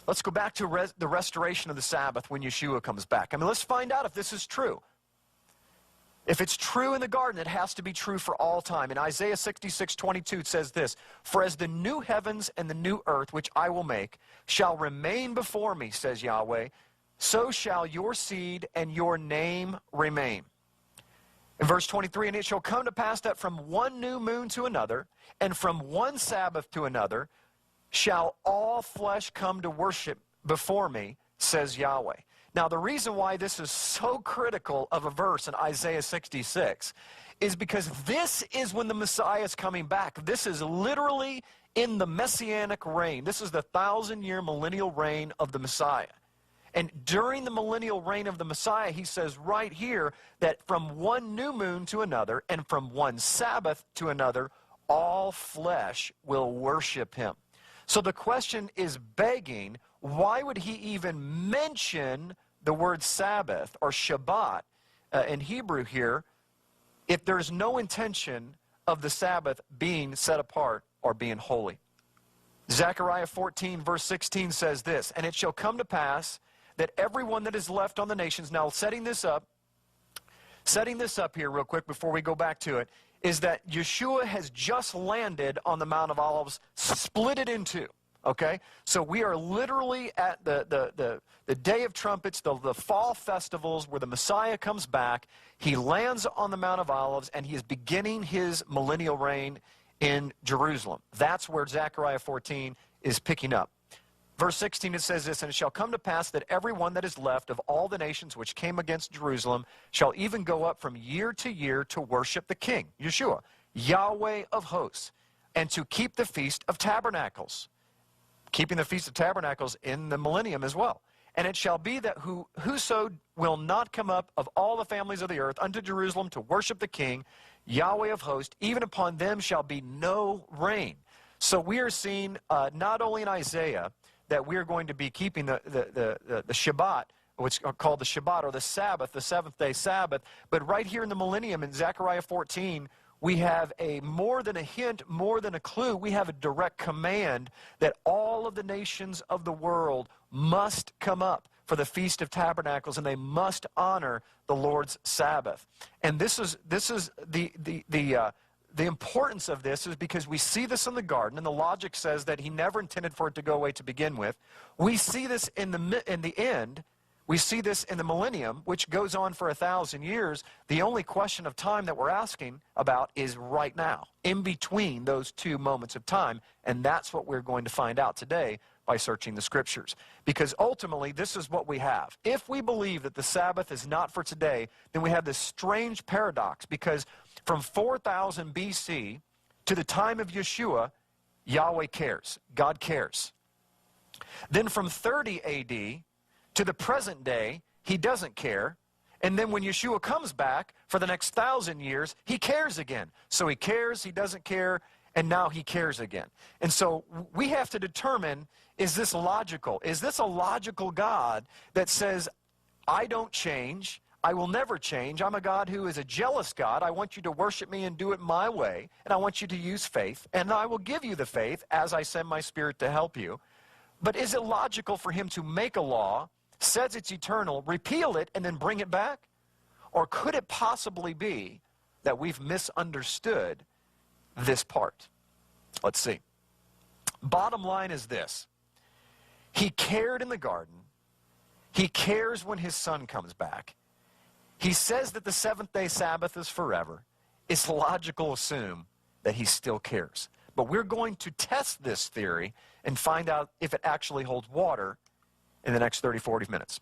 Let's go back to the restoration of the Sabbath when Yeshua comes back. I mean, let's find out if this is true. If it's true in the garden, it has to be true for all time. In Isaiah 66:22, it says this, "For as the new heavens and the new earth, which I will make, shall remain before me, says Yahweh, so shall your seed and your name remain." In verse 23, "And it shall come to pass that from one new moon to another, and from one Sabbath to another, shall all flesh come to worship before me, says Yahweh." Now, the reason why this is so critical of a verse in Isaiah 66 is because this is when the Messiah is coming back. This is literally in the Messianic reign. This is the 1,000-year millennial reign of the Messiah. And during the millennial reign of the Messiah, he says right here that from one new moon to another and from one Sabbath to another, all flesh will worship him. So the question is begging, why would he even mention the word Sabbath or Shabbat in Hebrew here if there's no intention of the Sabbath being set apart or being holy? Zechariah 14 verse 16 says this, "And it shall come to pass that everyone that is left on the nations," now setting this up here real quick before we go back to it, is that Yeshua has just landed on the Mount of Olives, split it in two. Okay? So we are literally at the Day of Trumpets, the fall festivals where the Messiah comes back. He lands on the Mount of Olives, and he is beginning his millennial reign in Jerusalem. That's where Zechariah 14 is picking up. Verse 16, it says this, "And it shall come to pass that everyone that is left of all the nations which came against Jerusalem shall even go up from year to year to worship the King," Yeshua, "Yahweh of hosts, and to keep the Feast of Tabernacles." Keeping the Feast of Tabernacles in the millennium as well. "And it shall be that whoso will not come up of all the families of the earth unto Jerusalem to worship the King, Yahweh of hosts, even upon them shall be no rain." So we are seeing not only in Isaiah that we are going to be keeping the Shabbat, which are called the Shabbat or the Sabbath, the seventh-day Sabbath, but right here in the millennium in Zechariah 14, we have a more than a hint, more than a clue. We have a direct command that all of the nations of the world must come up for the Feast of Tabernacles, and they must honor the Lord's Sabbath. And this is the importance of this is because we see this in the garden, and the logic says that he never intended for it to go away to begin with. We see this in the end. We see this in the millennium, which goes on for 1,000 years. The only question of time that we're asking about is right now, in between those two moments of time. And that's what we're going to find out today by searching the Scriptures. Because ultimately, this is what we have. If we believe that the Sabbath is not for today, then we have this strange paradox. Because from 4000 BC to the time of Yeshua, Yahweh cares. God cares. Then from 30 AD to the present day, he doesn't care. And then when Yeshua comes back for the next 1,000 years, he cares again. So he cares, he doesn't care, and now he cares again. And so we have to determine, is this logical? Is this a logical God that says, I don't change, I will never change, I'm a God who is a jealous God, I want you to worship me and do it my way, and I want you to use faith, and I will give you the faith as I send my Spirit to help you. But is it logical for him to make a law, says it's eternal, repeal it, and then bring it back? Or could it possibly be that we've misunderstood this part? Let's see. Bottom line is this. He cared in the garden. He cares when his son comes back. He says that the seventh-day Sabbath is forever. It's logical to assume that he still cares. But we're going to test this theory and find out if it actually holds water in the next 30, 40 minutes.